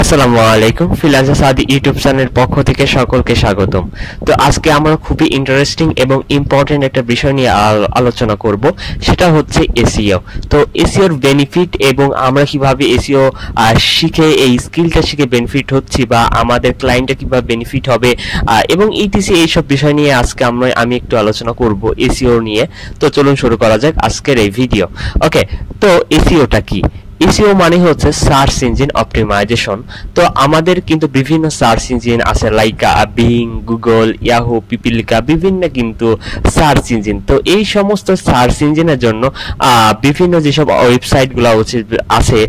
আসসালামু আলাইকুম, ফ্রিল্যান্সার সাদি ইউটিউব চ্যানেলের পক্ষ থেকে সকলকে স্বাগতম। তো আজকে আমরা খুবই ইন্টারেস্টিং এবং ইম্পর্টেন্ট একটা বিষয় নিয়ে আলোচনা করব, সেটা হচ্ছে এসইও। তো এসইওর বেনিফিট এবং আমরা কিভাবে এসইও শিখে এই স্কিলটা শিখে বেনিফিট হচ্ছি বা আমাদের ক্লায়েন্টের কিভাবে বেনিফিট হবে এবং ইটিসি এইসব বিষয় নিয়ে আজকে আমি একটু আলোচনা করব এসইও নিয়ে। তো চলুন শুরু করা যাক আজকের এই ভিডিও। ওকে, তো এসইওটা কি? এসইও মানে হচ্ছে সার্চ ইঞ্জিন অপটিমাইজেশন। তো আমাদের কিন্তু বিভিন্ন সার্চ ইঞ্জিন আছে, লাইক বিং, গুগল, ইয়াহু, পিপিলিকা, বিভিন্ন কিন্তু সার্চ ইঞ্জিন। তো এই সমস্ত সার্চ ইঞ্জিনের জন্য বিভিন্ন যেসব ওয়েবসাইটগুলো আছে,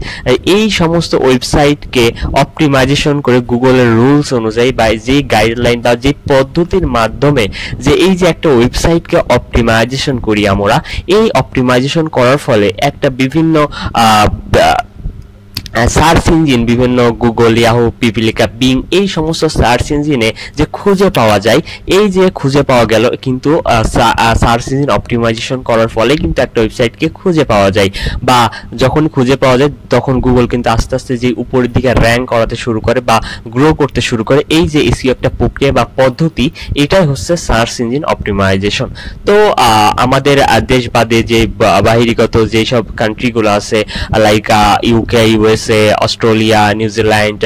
এই সমস্ত ওয়েবসাইটকে অপটিমাইজেশন করে গুগলের রুলস অনুযায়ী বা যে গাইডলাইন বা যে পদ্ধতির মাধ্যমে যে এই যে একটা ওয়েবসাইটকে অপটিমাইজেশন করি আমরা, এই অপটিমাইজেশন করার ফলে একটা বিভিন্ন সার্চ ইঞ্জিন, বিভিন্ন গুগল, ইয়াহু, পিপিলিকা, বিং, এই সমস্ত সার্চ ইঞ্জিনে যে খুঁজে পাওয়া যায়, এই যে খুঁজে পাওয়া গেল কিন্তু সার্চ ইঞ্জিন অপটিমাইজেশন করার ফলে কিন্তু একটা ওয়েবসাইটকে খুঁজে পাওয়া যায়, বা যখন খুঁজে পাওয়া যায় তখন গুগল কিন্তু আস্তে আস্তে যে উপরের দিকে র্যাঙ্ক করাতে শুরু করে বা গ্রো করতে শুরু করে। এই যে এসইও একটা প্রক্রিয়া বা পদ্ধতি, এটাই হচ্ছে সার্চ ইঞ্জিন অপটিমাইজেশন। তো আমাদের দেশ বাদে যে বাহিরিগত যেসব কান্ট্রিগুলো আছে, like UK, USA, Australia, New Zealand,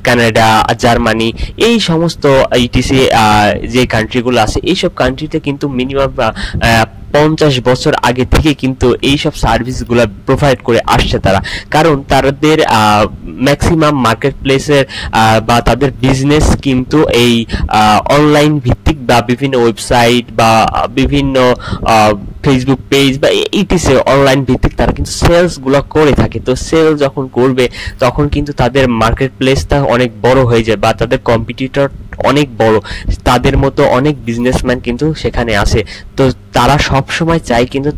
Canada, Germany, এই সমস্ত ইটিসি যে কান্ট্রিগুলো আছে, এইসব কান্ট্রিতে কিন্তু মিনিমাম 50 বছর আগে থেকে কিন্তু এইসব সার্ভিসগুলো প্রোভাইড করে আসছে তারা। কারণ তাদের ম্যাক্সিমাম মার্কেট প্লেসের বা তাদের বিজনেস কিন্তু এই অনলাইন ভিত্তিক বা বিভিন্ন ওয়েবসাইট বা বিভিন্ন ফেসবুক পেজ বা ইটিসি অনলাইন ভিত্তিক তারা কিন্তু সেলসগুলো করে থাকে। তো সেল যখন করবে তখন কিন্তু তাদের মার্কেট প্লেসটা অনেক বড় হয়ে যায় বা তাদের কম্পিটিটর অনেক বড়, তাদের মতো অনেক বিজনেসম্যান কিন্তু সেখানে আসে। তো তারা সব সময় চায় কিন্তু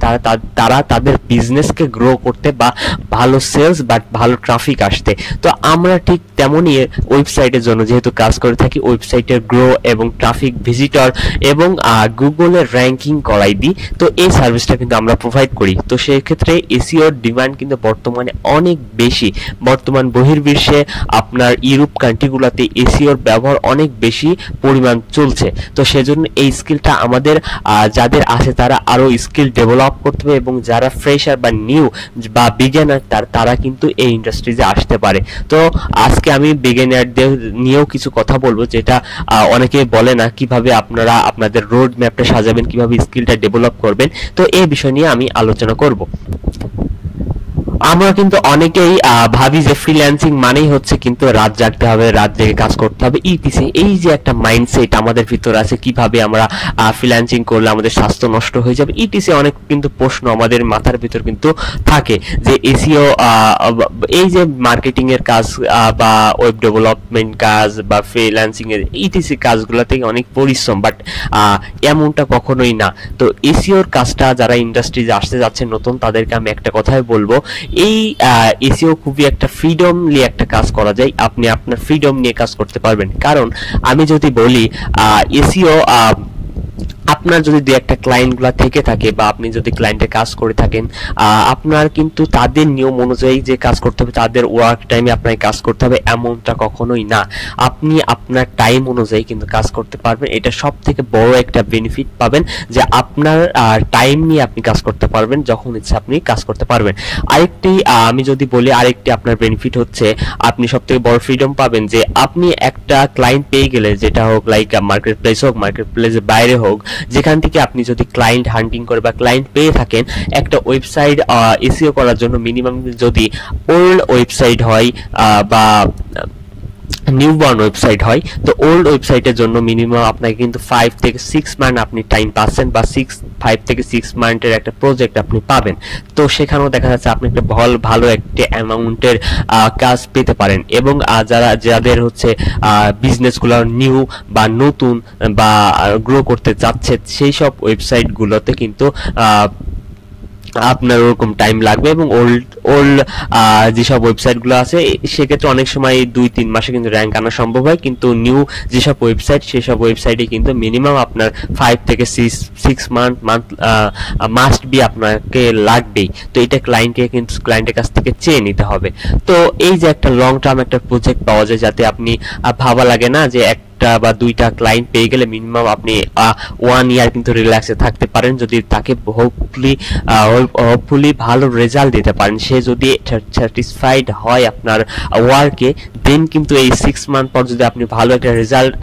তারা তাদের বিজনেসকে গ্রো করতে বা ভালো সেলস বা ভালো ট্রাফিক আসতে। তো আমরা ঠিক তেমনই ওয়েবসাইটের জন্য যেহেতু কাজ করে থাকি, ওয়েবসাইটের গ্রো এবং ট্রাফিক, ভিজিটর এবং গুগলের র্যাঙ্কিং করাই দিই। তো এই সার্ভিসটা কিন্তু আমরা প্রোভাইড করি। তো সেই ক্ষেত্রে এসইওর ডিমান্ড কিন্তু বর্তমানে অনেক বেশি। বর্তমান বহির্বিশ্বে আপনার ইউরোপ কান্ট্রিগুলোতে এসইওর ব্যবহার অনেক বেশি পরিমাণ চলছে। তো সেজন্য এই স্কিলটা আমাদের যাদের আছে তারা আরো স্কিল ডেভেলপ করতে হবে, এবং যারা ফ্রেশার বা নিউ বা বিগিনার তারা কিন্তু এই ইন্ডাস্ট্রিতে আসতে পারে। তো আজকে আমি বিগিনারদের নিয়েও কিছু কথা বলবো, যেটা অনেকে বলে না কিভাবে আপনারা আপনাদের রোড ম্যাপটা সাজাবেন, কিভাবে স্কিলটা ডেভেলপ করবেন। তো এই বিষয় নিয়ে আমি আলোচনা করব। আমরা কিন্তু অনেকেই ভাবি যে ফ্রিল্যান্সিং মানেই হচ্ছে কিন্তু রাত জাগতে হবে, রাত জেগে কাজ করতে হবে, ইটিসি। এই যে একটা মাইন্ডসেট আমাদের ভিতর আছে, কিভাবে আমরা ফ্রিল্যান্সিং করলে আমাদের স্বাস্থ্য নষ্ট হয়ে যাবে, ইটিসি অনেক কিন্তু প্রশ্ন আমাদের মাথার ভিতর কিন্তু থাকে। যে এসইও এই যে মার্কেটিং এর কাজ বা ওয়েব ডেভেলপমেন্ট কাজ বা ফ্রিল্যান্সিং এর ইটিসি কাজগুলোতে অনেক পরিশ্রম, বাট এমনটা কখনোই না। তো এসইওর কাজটা যারা ইন্ডাস্ট্রিতে আসতে যাচ্ছে নতুন, তাদেরকে আমি একটা কথাই বলবো, এই এসইও খুবই একটা ফ্রিডমলি একটা কাজ করা যায়। আপনি আপনার ফ্রিডম নিয়ে কাজ করতে পারবেন। কারণ আমি যদি বলি এসইও আপনার যদি দু একটা ক্লায়েন্টগুলো থেকে থাকে বা আপনি যদি ক্লায়েন্টের কাজ করে থাকেন, আপনার কিন্তু তাদের নিয়ম অনুযায়ী যে কাজ করতে হবে, তাদের ওয়ার্ক টাইমে আপনাকে কাজ করতে হবে, এমনটা কখনোই না। আপনি আপনার টাইম অনুযায়ী কিন্তু কাজ করতে পারবেন। এটা সব থেকে বড় একটা বেনিফিট পাবেন, যে আপনার টাইম নিয়ে আপনি কাজ করতে পারবেন, যখন ইচ্ছা আপনি কাজ করতে পারবেন। আরেকটি আমি যদি বলি, আরেকটি আপনার বেনিফিট হচ্ছে আপনি সব থেকে বড় ফ্রিডম পাবেন, যে আপনি একটা ক্লায়েন্ট পেয়ে গেলে, যেটা হোক লাইক মার্কেট প্লেস হোক, মার্কেট প্লেসের বাইরে হোক, যেখান থেকে আপনি যদি ক্লায়েন্ট হান্টিং করে বা ক্লায়েন্ট পেয়ে থাকেন, একটা ওয়েবসাইট এসইও করার জন্য মিনিমাম যদি ওল্ড ওয়েবসাইট হয় বা নিউবর্ন ওয়েবসাইট হয়, তো ওল্ড ওয়েবসাইটের জন্য মিনিমাম আপনাকে কিন্তু 5 থেকে 6 মান্থ আপনি টাইম পাচ্ছেন, বা 5 থেকে 6 মান্থের একটা প্রজেক্ট আপনি পাবেন। তো সেখানেও দেখা যাচ্ছে আপনি একটা ভালো একটা অ্যামাউন্টের কাজ পেতে পারেন। এবং যাদের হচ্ছে বিজনেসগুলো নিউ বা নতুন বা গ্রো করতে চাচ্ছে, সেই সব ওয়েবসাইটগুলোতে কিন্তু আপনার ওরকম টাইম লাগবে, এবং ওল্ড যেসব ওয়েবসাইটগুলো আছে সেক্ষেত্রে অনেক সময় 2-3 মাসে কিন্তু র্যাঙ্ক আনা সম্ভব হয়, কিন্তু নিউ যেসব ওয়েবসাইট সেসব ওয়েবসাইটে কিন্তু মিনিমাম আপনার 5 থেকে 6 মান্থ মাস্ট বি আপনাকে লাগবেই। তো এটা ক্লায়েন্টের কাছ থেকে চেয়ে নিতে হবে। তো এই যে একটা লং টার্ম একটা প্রজেক্ট পাওয়া যায়, যাতে আপনি ভাবা লাগে না যে একটা বা 2টা ক্লায়েন্ট পেয়ে গেলে মিনিমাম আপনি 1 ইয়ার কিন্তু রিল্যাক্সে থাকতে পারেন, যদি তাকে হোপফুলি ভালো রেজাল্ট দিতে পারেন, সে যদি স্যাটিসফাইড হয় আপনার ওয়ার্কে, দেন কিন্তু এই 6 মান্থ পর যদি আপনি ভালো একটা রেজাল্ট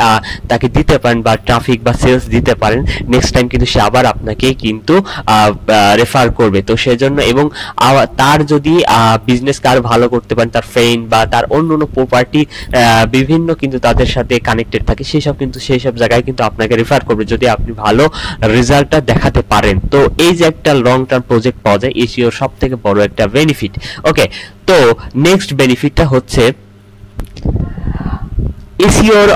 তাকে দিতে পারেন বা ট্রাফিক বা সেলস দিতে পারেন, নেক্সট টাইম কিন্তু সে আবার আপনাকে কিন্তু রেফার করবে। তো সেজন্য, এবং তার যদি বিজনেস কার ভালো করতে পারেন, তার ফ্রেন্ড বা তার অন্য প্রপার্টি বিভিন্ন কিন্তু তাদের সাথে কানেক্টেড থাকে, সেই সব জায়গায় কিন্তু আপনাকে রেফার করবে যদি আপনি ভালো রেজাল্টটা দেখাতে পারেন। তো এই যে একটা লং টার্ম প্রজেক্ট পাওয়া যায়, এসইওর সব থেকে বড় একটা বেনিফিট। ওকে, তো নেক্সট বেনিফিটটা হচ্ছে এসইওর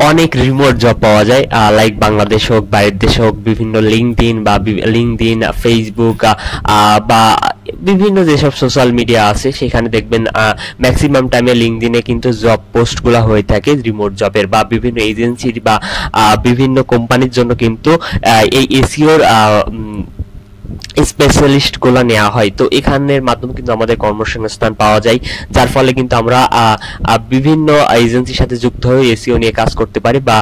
অনেক রিমোট জব পাওয়া যায়, লাইক বাংলাদেশ হোক বাইরের দেশ হোক, বিভিন্ন লিঙ্কডইন ফেসবুক বা বিভিন্ন যেসব সোশ্যাল মিডিয়া আছে সেখানে দেখবেন ম্যাক্সিমাম টাইমে লিঙ্কডইনে কিন্তু জব পোস্টগুলো হয়ে থাকে রিমোট জবের, বা বিভিন্ন এজেন্সির বা বিভিন্ন কোম্পানির জন্য কিন্তু এই এসইওর স্পেশালিস্ট গুলো নেওয়া হয়। তো এখানের মাধ্যমে কিন্তু আমাদের কর্মসংস্থান পাওয়া যায়, যার ফলে কিন্তু আমরা বিভিন্ন এজেন্সির সাথে যুক্ত হয়ে এসইও নিয়ে কাজ করতে পারি, বা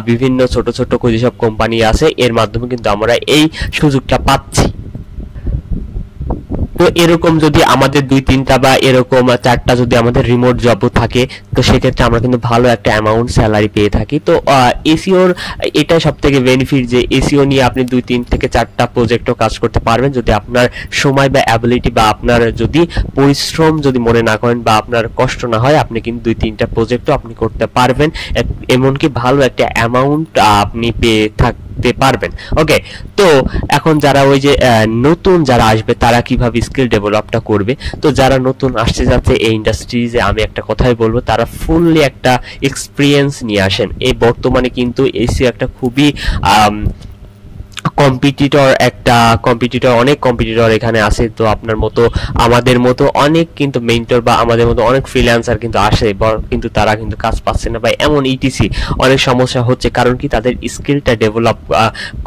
বিভিন্ন ছোট ছোট যেসব কোম্পানি আছে এর মাধ্যমে কিন্তু আমরা এই সুযোগটা পাচ্ছি। তো এরকম যদি আমাদের 2-3টা বা এরকম 4টা যদি আমাদের রিমোট জবও থাকে, তো সেক্ষেত্রে আমরা কিন্তু ভালো একটা অ্যামাউন্ট স্যালারি পেয়ে থাকি। তো এসইওর এটা সবথেকে বেনিফিট যে এসইও নিয়ে আপনি 2-3 থেকে 4টা প্রজেক্টও কাজ করতে পারবেন, যদি আপনার সময় বা অ্যাবিলিটি বা আপনার যদি পরিশ্রম যদি মনে না করেন বা আপনার কষ্ট না হয়, আপনি কিন্তু 2-3টা প্রজেক্টও আপনি করতে পারবেন, এমনকি ভালো একটা অ্যামাউন্ট আপনি পেয়ে থাকতে পারবেন। ওকে, তো এখন যারা ওই যে নতুন যারা আসবে তারা কিভাবে স্কিল ডেভেলপটা করবে, তো যারা নতুন আসতে যাচ্ছে এই ইন্ডাস্ট্রিজে, আমি একটা কথাই বলবো, তারা ফুললি একটা এক্সপিরিয়েন্স নিয়ে আসেন। এই বর্তমানে কিন্তু এসি একটা খুবই অনেক কম্পিটিটর এখানে আছে। তো আপনার মতো আমাদের মতো অনেক কিন্তু মেন্টর বা আমাদের মতো অনেক ফ্রিল্যান্সার কিন্তু আসে, কিন্তু তারা কিন্তু কাজ পাচ্ছে না, বা এমন ইটিসি অনেক সমস্যা হচ্ছে, কারণ কি তাদের স্কিলটা ডেভেলপ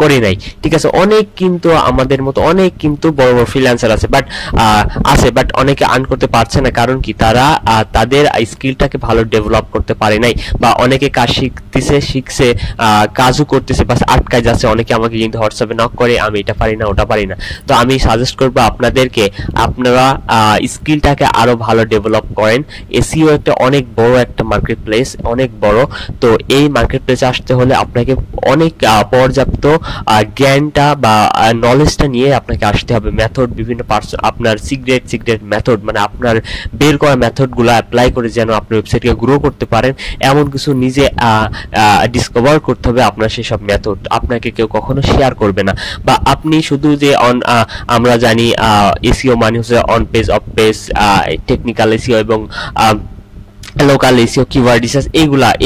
করে নাই। ঠিক আছে, অনেক কিন্তু আমাদের মতো অনেক কিন্তু বড় বড় ফ্রিল্যান্সার আছে, বাট অনেকে আর্ন করতে পারছে না, কারণ কি তারা তাদের স্কিলটাকে ভালো ডেভেলপ করতে পারে নাই, বা অনেকে কাজ শিখছে কাজও করতেছে বাস আটকায় যাচ্ছে। অনেকে আমাকে কিন্তু হোয়াটসঅ্যাপে নক করে, আমি এটা পারি না ওটা পারি না। তো আমি সাজেস্ট করবো আপনাদেরকে, আপনারা স্কিলটাকে আরো ভালো ডেভেলপ করেন। এসইও একটা অনেক বড় একটা মার্কেট প্লেস, অনেক বড়। তো এই মার্কেট প্লেসে আসতে হলে আপনাকে অনেক পর্যাপ্ত জ্ঞানটা বা নলেজটা নিয়ে আপনাকে আসতে হবে। মেথড বিভিন্ন আপনার সিক্রেট মেথড, মানে আপনার বের করা মেথডগুলো অ্যাপ্লাই করে যেন আপনার ওয়েবসাইটকে গ্রো করতে পারেন, এমন কিছু নিজে ডিসকভার করতে হবে। আপনার সেসব মেথড আপনাকে কেউ কখনো শেয়ার করবে না, বা আপনি শুধু যে আমরা জানি এসইও মানে হচ্ছে on page, of page, technical SEO এবং লোকাল এসইও, কিওয়ার্ড রিসার্চ,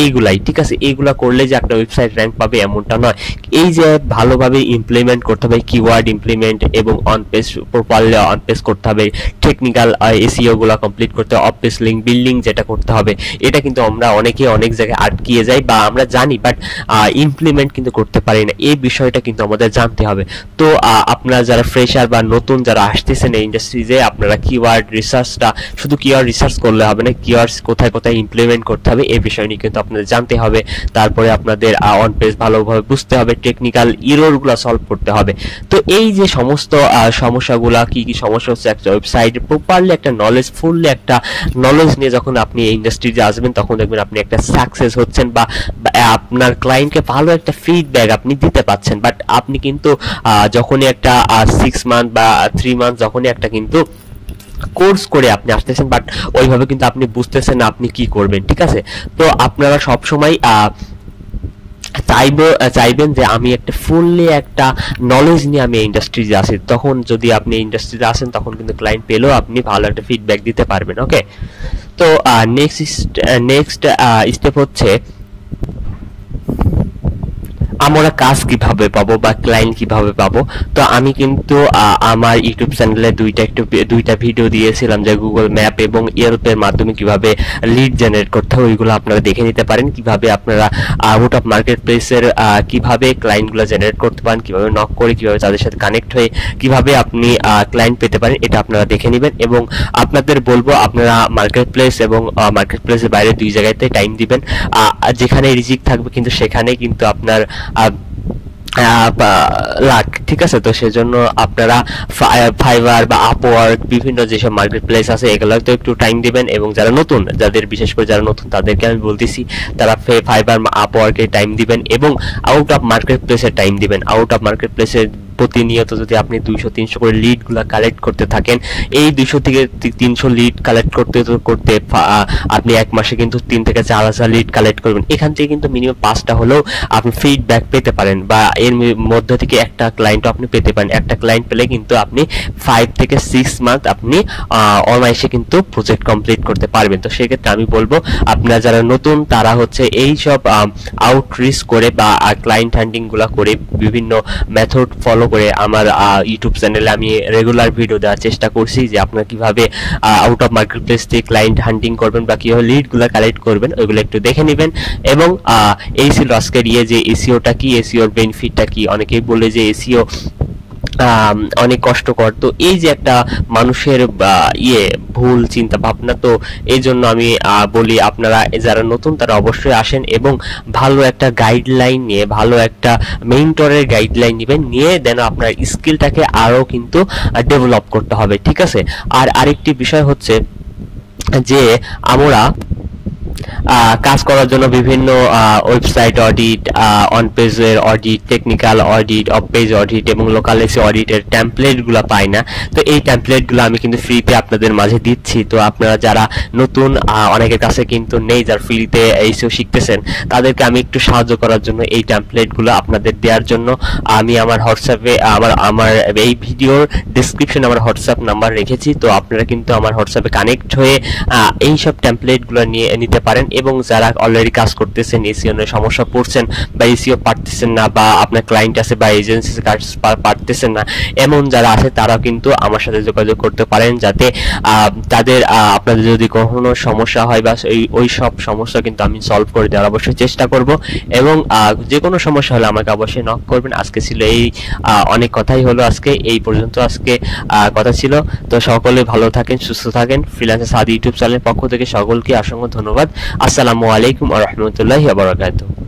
এইগুলাই ঠিক আছে। এইগুলা করলে যে একটা ওয়েবসাইট র্যাঙ্ক পাবে এমনটা নয়। এই যে ভালোভাবে ইমপ্লিমেন্ট করতে হবে, কিওয়ার্ড ইমপ্লিমেন্ট এবং on page properly on page করতে হবে, টেকনিক্যাল এসইও গুলা কমপ্লিট করতে হবে, অফ পেজ লিঙ্ক বিল্ডিং যেটা করতে হবে, এটা কিন্তু আমরা অনেকে অনেক জায়গায় আটকিয়ে যাই, বা আমরা জানি বাট ইমপ্লিমেন্ট কিন্তু করতে পারি না। এই বিষয়টা কিন্তু আমাদের জানতে হবে। তো আপনারা যারা ফ্রেশার বা নতুন যারা আসতেছেন এই ইন্ডাস্ট্রিজে, আপনারা কিওয়ার্ড রিসার্চটা শুধু কিওয়ার্ড রিসার্চ করলে হবে না, কিওয়ার্ডস কোথায় ইমপ্লিমেন্ট করতে হবে এই বিষয় নিয়ে কিন্তু আপনাদের জানতে হবে। তারপরে আপনাদের অন পেজ ভালোভাবে বুঝতে হবে, টেকনিক্যাল এররগুলো সলভ করতে হবে। তো এই যে সমস্ত সমস্যাগুলা কি সমস্যা হচ্ছে একটা ওয়েবসাইটে, প্রপারলি একটা ফুললি একটা নলেজ নিয়ে যখন আপনি এই ইন্ডাস্ট্রিতে আসবেন, তখন দেখবেন আপনি একটা সাকসেস হচ্ছেন, বা আপনার ক্লায়েন্টকে ভালো একটা ফিডব্যাক আপনি দিতে পাচ্ছেন। বাট আপনি কিন্তু যখনই একটা 6 মান্থ বা 3 মান্থ যখনই একটা কিন্তু কোর্স করে আপনি আসতেছেন, বাট ওইভাবে কিন্তু আপনি বুঝতেছেন না আপনি কি করবেন। ঠিক আছে, তো আপনারা সব সময় চাইবেন যে আমি একটা ফুললি একটা নলেজ নিয়ে আমি ইন্ডাস্ট্রিতে আসি। তখন যদি আপনি ইন্ডাস্ট্রিতে আসেন, তখন কিন্তু ক্লায়েন্ট পেলেও আপনি ভালো একটা ফিডব্যাক দিতে পারবেন। ওকে, তো নেক্সট স্টেপ হচ্ছে আমরা কাজ কিভাবে পাবো বা ক্লায়েন্ট কিভাবে পাবো। তো আমি কিন্তু আমার ইউটিউব চ্যানেলে দুইটা ভিডিও দিয়েছিলাম যে গুগল ম্যাপ এবং ইয়েলপের মাধ্যমে কিভাবে লিড জেনারেট করতে হয়, ওইগুলো আপনারা দেখে নিতে পারেন। কিভাবে আপনারা আউট অফ মার্কেট প্লেসের কিভাবে ক্লায়েন্টগুলো জেনারেট করতে পারেন, কিভাবে নক করে, কিভাবে তাদের সাথে কানেক্ট হয়ে কিভাবে আপনি ক্লায়েন্ট পেতে পারেন, এটা আপনারা দেখে নেবেন। এবং আপনাদের বলবো আপনারা মার্কেট প্লেস এবং মার্কেট প্লেসের বাইরে দুই জায়গাতে টাইম দিবেন। যেখানে রিজিক থাকবে কিন্তু সেখানে কিন্তু আপনার লাখ, ঠিক আছে। তো সেজন্য আপনারা ফাইবার বা আপওয়ার্ক বিভিন্ন যেসব মার্কেট প্লেস আছে এগুলো তো একটু টাইম দিবেন। এবং যারা নতুন, বিশেষ করে যারা নতুন তাদেরকে আমি বলতেছি তারা ফাইবার আপওয়ার্কে টাইম দিবেন এবং আউট অফ মার্কেট প্লেসে টাইম দিবেন। আউট অফ মার্কেট প্লেসে প্রতিনিয়ত যদি আপনি 200-300 করে লিডগুলো কালেক্ট করতে থাকেন, এই 200 থেকে 300 লিড কালেক্ট করতে করতে আপনি এক মাসে কিন্তু 3 থেকে 4,000 লিড কালেক্ট করবেন। এখান থেকে কিন্তু মিনিমাম 5টা হলেও আপনি ফিডব্যাক পেতে পারেন বা এর মধ্য থেকে একটা ক্লায়েন্টও আপনি পেতে পারেন। একটা ক্লায়েন্ট পেলে কিন্তু আপনি 5 থেকে 6 মান্থ আপনি অনায়াসে কিন্তু প্রজেক্ট কমপ্লিট করতে পারবেন। তো সেক্ষেত্রে আমি বলবো আপনারা যারা নতুন তারা হচ্ছে এই সব আউটরিচ করে বা ক্লায়েন্ট হান্টিং গুলা করে বিভিন্ন মেথড ফলো করে আমার ইউটিউব চ্যানেলে আমি রেগুলার ভিডিও দেওয়ার চেষ্টা করছি যে আপনারা কিভাবে আউট অফ মার্কেট প্লেস থেকে ক্লায়েন্ট হান্টিং করবেন বা কিভাবে লিডগুলো কালেক্ট করবেন, ওইগুলো একটু দেখে নেবেন। এবং এই ছিল আজকের যে এসইওটা কি, এসইওর বেনিফিটটা কি। অনেকেই বলে যে এসইও অনেক কষ্টকর। তো এই যে একটা মানুষের ভুল চিন্তা ভাবনা, তো এই জন্য আমি বলি আপনারা যারা নতুন তারা অবশ্যই আসেন এবং ভালো একটা গাইডলাইন নিয়ে, ভালো একটা মেন্টরের গাইডলাইন নেবেন, নিয়ে দেন আপনার স্কিলটাকে আরো কিন্তু ডেভেলপ করতে হবে, ঠিক আছে। আর আরেকটি বিষয় হচ্ছে যে আমরা কাজ করার জন্য বিভিন্ন ওয়েবসাইট অডিট, অন পেজের audit, technical audit, of page audit এবং লোকাল এসি অডিটের টেমপ্লেটগুলো পাই না। তো এই টেমপ্লেটগুলো আমি কিন্তু ফ্রিতে আপনাদের মাঝে দিচ্ছি। তো আপনারা যারা নতুন, অনেকের কাছে কিন্তু নেই, যারা ফ্রিতে এসিও শিখতেছেন, তাদেরকে আমি একটু সাহায্য করার জন্য এই টেমপ্লেটগুলো আপনাদের দেওয়ার জন্য আমি আমার হোয়াটসঅ্যাপে আমার এই ভিডিওর ডেসক্রিপশনে আমার হোয়াটসঅ্যাপ নাম্বার রেখেছি। তো আপনারা কিন্তু আমার হোয়াটসঅ্যাপে কানেক্ট হয়ে এই সব টেমপ্লেটগুলো নিতে পারেন। এবং যারা অলরেডি কাজ করতেছেন, এসইও নিয়ে সমস্যা পড়ছেন বা এসইও পারতেছেন না, বা আপনার ক্লায়েন্ট আছে বা এজেন্সিতে কাজ পারতেছেন না, এমন যারা আছে তারাও কিন্তু আমার সাথে যোগাযোগ করতে পারেন, যাতে তাদের আপনাদের যদি কখনো সমস্যা হয় বা ওই সব সমস্যা কিন্তু আমি সলভ করে দেওয়ার অবশ্যই চেষ্টা করব। এবং যে কোনো সমস্যা হলে আমাকে অবশ্যই নক করবেন। আজকে ছিল এই অনেক কথাই হলো, আজকে এই পর্যন্ত আজকে কথা ছিল। তো সকলে ভালো থাকেন, সুস্থ থাকেন। ফ্রিল্যান্সার সাদি ইউটিউব চ্যানেলের পক্ষ থেকে সকলকে অসংখ্য ধন্যবাদ। আসসালামু আলাইকুম ওয়া রাহমাতুল্লাহি ওয়া বারাকাতুহু।